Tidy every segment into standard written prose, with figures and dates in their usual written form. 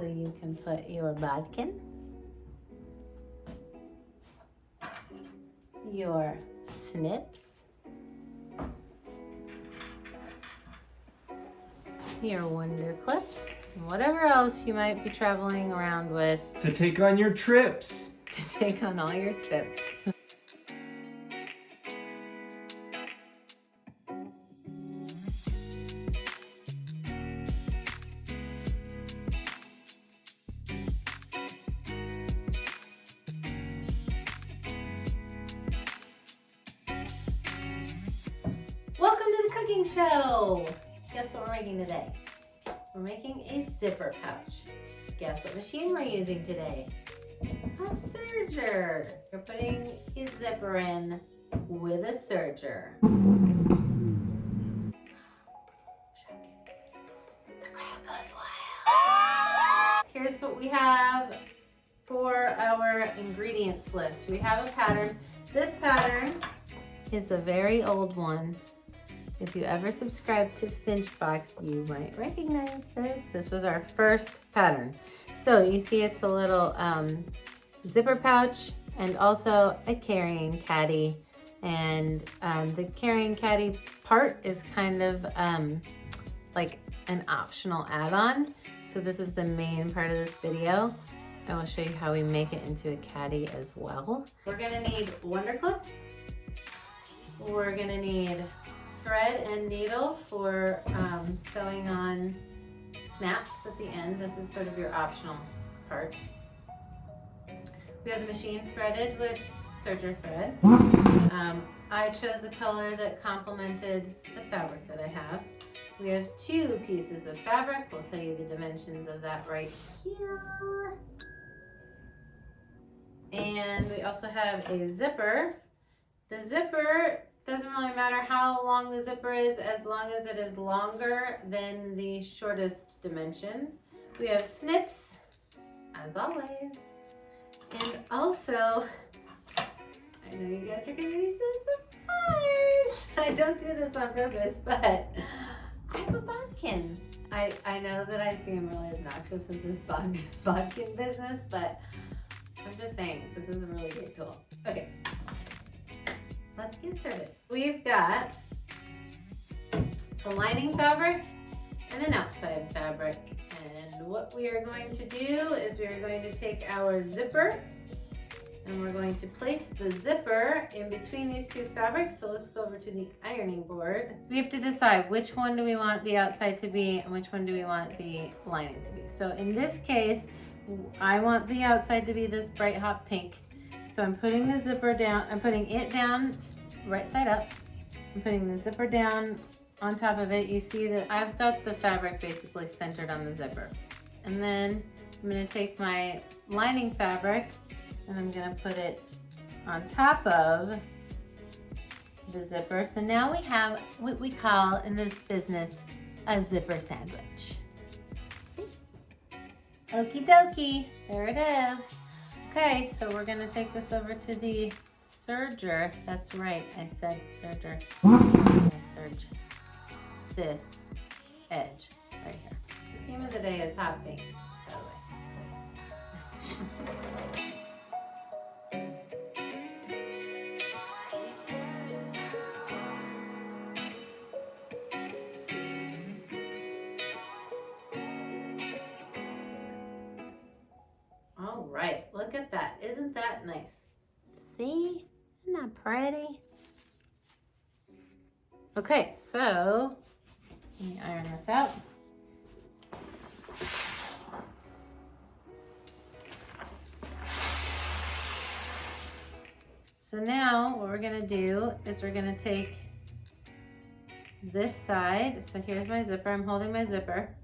So you can put your bodkin, your snips, your wonder clips, and whatever else you might be traveling around with to take on your trips. To take on all your trips. Welcome to the cooking show! Guess what we're making today? We're making a zipper pouch. Guess what machine we're using today? A serger. You're putting a zipper in with a serger. The crowd goes wild. Here's what we have for our ingredients list. We have a pattern. This pattern is a very old one. If you ever subscribed to Finchbox, you might recognize this. This was our first pattern. So you see it's a little zipper pouch and also a carrying caddy. And the carrying caddy part is kind of like an optional add-on. So this is the main part of this video. I will show you how we make it into a caddy as well. We're gonna need wonder clips. We're gonna need thread and needle for sewing on snaps at the end. This is sort of your optional part. We have the machine threaded with serger thread. I chose a color that complemented the fabric that I have. We have 2 pieces of fabric. We'll tell you the dimensions of that right here. And we also have a zipper. The zipper doesn't really matter how long the zipper is, as long as it is longer than the shortest dimension. We have snips, as always. And also, I know you guys are gonna be so surprised. I don't do this on purpose, but I have a bodkin. I know that I seem really obnoxious in this bodkin business, but I'm just saying, this is a really great tool. Okay. Let's get started. We've got a lining fabric and an outside fabric. And what we are going to do is we are going to take our zipper and we're going to place the zipper in between these 2 fabrics. So let's go over to the ironing board. We have to decide which one do we want the outside to be and which one do we want the lining to be. So in this case, I want the outside to be this bright hot pink. So I'm putting the zipper down, I'm putting it down right side up. I'm putting the zipper down on top of it. You see that I've got the fabric basically centered on the zipper. And then I'm gonna take my lining fabric and I'm gonna put it on top of the zipper. So now we have what we call in this business a zipper sandwich. See? Okie dokie, there it is. Okay, so we're gonna take this over to the serger. That's right, I said serger. I'm gonna serge this edge. It's right here. The theme of the day is hot pink, by the way. All right, look at that. Isn't that nice? See? Isn't that pretty? Okay, so let me iron this out. So now what we're gonna do is we're gonna take this side. So here's my zipper. I'm holding my zipper.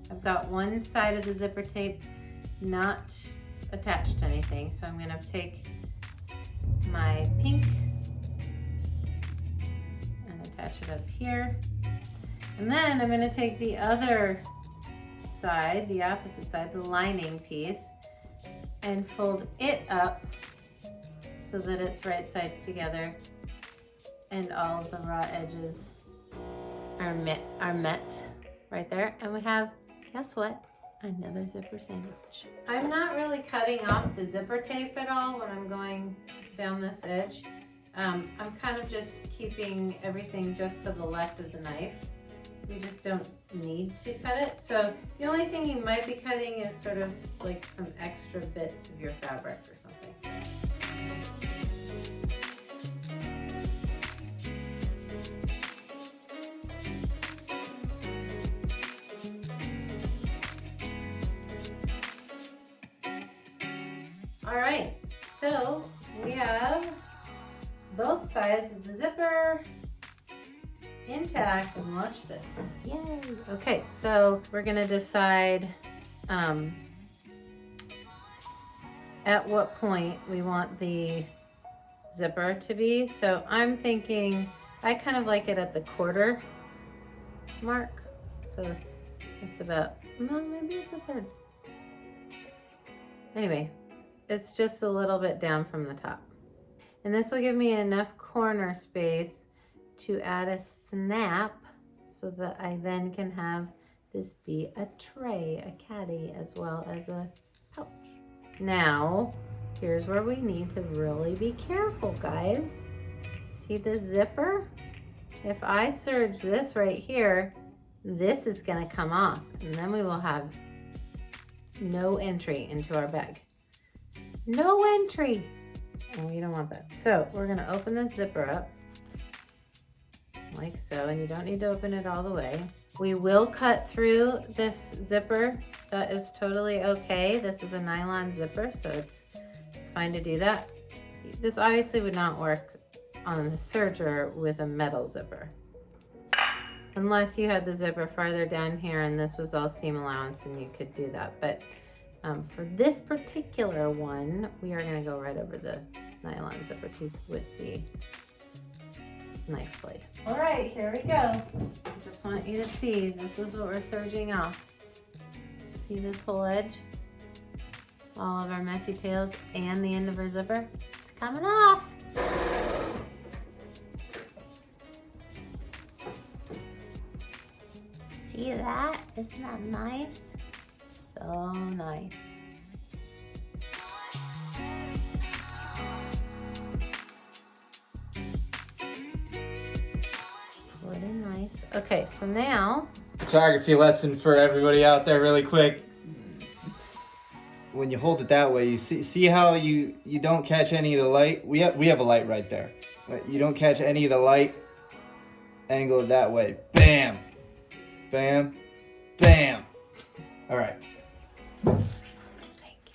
I've got one side of the zipper tape not attached to anything. So I'm gonna take my pink and attach it up here. And then I'm gonna take the other side, the opposite side, the lining piece, and fold it up so that it's right sides together and all of the raw edges are met right there. And we have, guess what? another zipper sandwich. I'm not really cutting off the zipper tape at all when I'm going down this edge. I'm kind of just keeping everything just to the left of the knife. You just don't need to cut it. So the only thing you might be cutting is sort of like some extra bits of your fabric or something. All right, so we have both sides of the zipper intact, and watch this. Yay! Okay, so we're gonna decide at what point we want the zipper to be. So I'm thinking, I kind of like it at the quarter mark. So it's about, well, maybe it's a third. Anyway, it's just a little bit down from the top. And this will give me enough corner space to add a snap so that I then can have this be a tray, a caddy, as well as a pouch. Now, here's where we need to really be careful, guys. See the zipper? If I serge this right here, this is gonna come off, and then we will have no entry into our bag. No entry! And we don't want that. So we're gonna open this zipper up like so, and you don't need to open it all the way. We will cut through this zipper. That is totally okay. This is a nylon zipper, so it's fine to do that. This obviously would not work on the serger with a metal zipper. Unless you had the zipper farther down here and this was all seam allowance and you could do that. But for this particular one, we are gonna go right over the nylon zipper tooth with the knife blade. All right, here we go. I just want you to see, this is what we're serging off. See this whole edge? All of our messy tails and the end of our zipper? It's coming off. See that? Isn't that nice? So nice. Pretty nice. Okay, so now Photography lesson for everybody out there really quick. When you hold it that way, you see how you don't catch any of the light? We have a light right there. You don't catch any of the light. Angle it that way. Bam! Bam! Bam! All right. Thank you.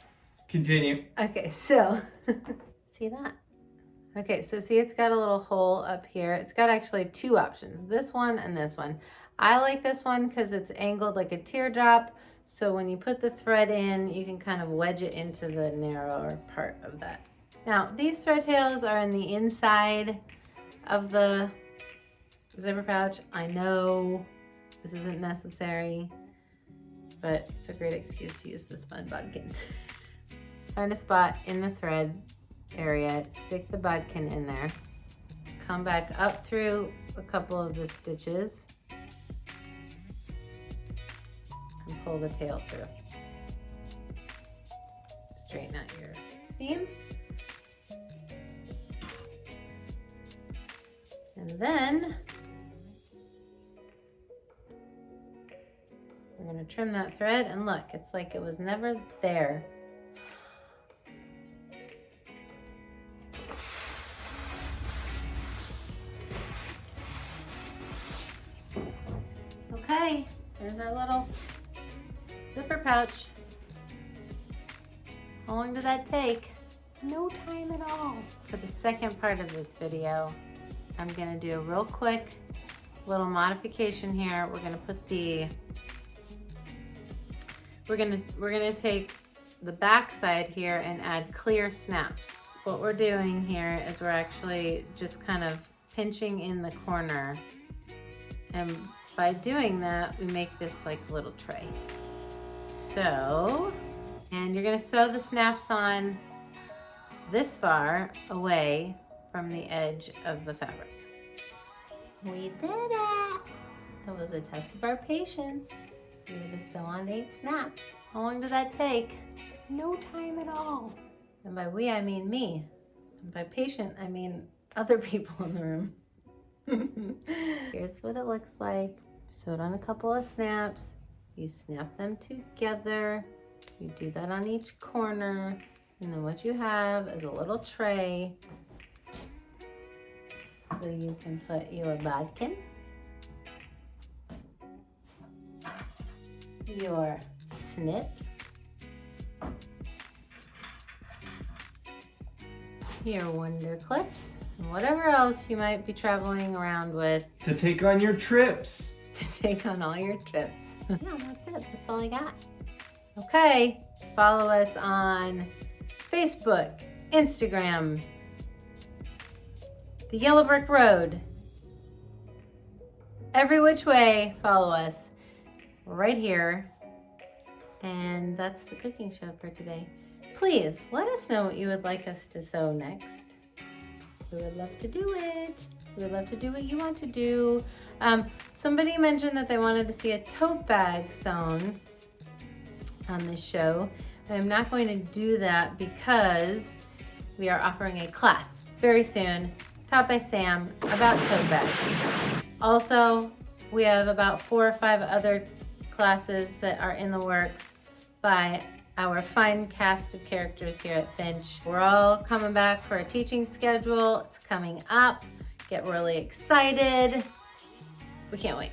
Continue. Okay, so see that? Okay, so see it's got a little hole up here. It's got actually two options, this one and this one. I like this one because it's angled like a teardrop, so when you put the thread in, you can kind of wedge it into the narrower part of that. Now, these thread tails are in the inside of the zipper pouch. I know this isn't necessary, but it's a great excuse to use this fun bodkin. Find a spot in the thread area, stick the bodkin in there, come back up through a couple of the stitches, and pull the tail through. Straighten out your seam. And then we're going to trim that thread, and look, it's like it was never there. Okay, there's our little zipper pouch. How long did that take? No time at all. For the second part of this video, I'm gonna do a real quick little modification here. We're gonna put the, we're gonna take the back side here and add clear snaps. What we're doing here is we're actually just kind of pinching in the corner, and by doing that, we make this like a little tray. So, and you're gonna sew the snaps on this far away from the edge of the fabric. We did it! That was a test of our patience. You're to sew on 8 snaps. How long did that take? No time at all. And by we, I mean me. And by patient, I mean other people in the room. Here's what it looks like. Sewed on a couple of snaps. You snap them together. You do that on each corner. And then what you have is a little tray. So you can put your bodkin, your snips, your wonder clips, and whatever else you might be traveling around with To take on your trips. to take on all your trips. Yeah, that's it. That's all I got. Okay, follow us on Facebook, Instagram, the Yellow Brick Road. Every which way, follow us right here. And that's the cooking show for today. Please let us know what you would like us to sew next. We would love to do it. We would love to do what you want to do. Somebody mentioned that they wanted to see a tote bag sewn on this show. I'm not going to do that because we are offering a class very soon, taught by Sam, about tote bags. Also, we have about 4 or 5 other classes that are in the works by our fine cast of characters here at Finch. We're all coming back for a teaching schedule. It's coming up. Get really excited. We can't wait.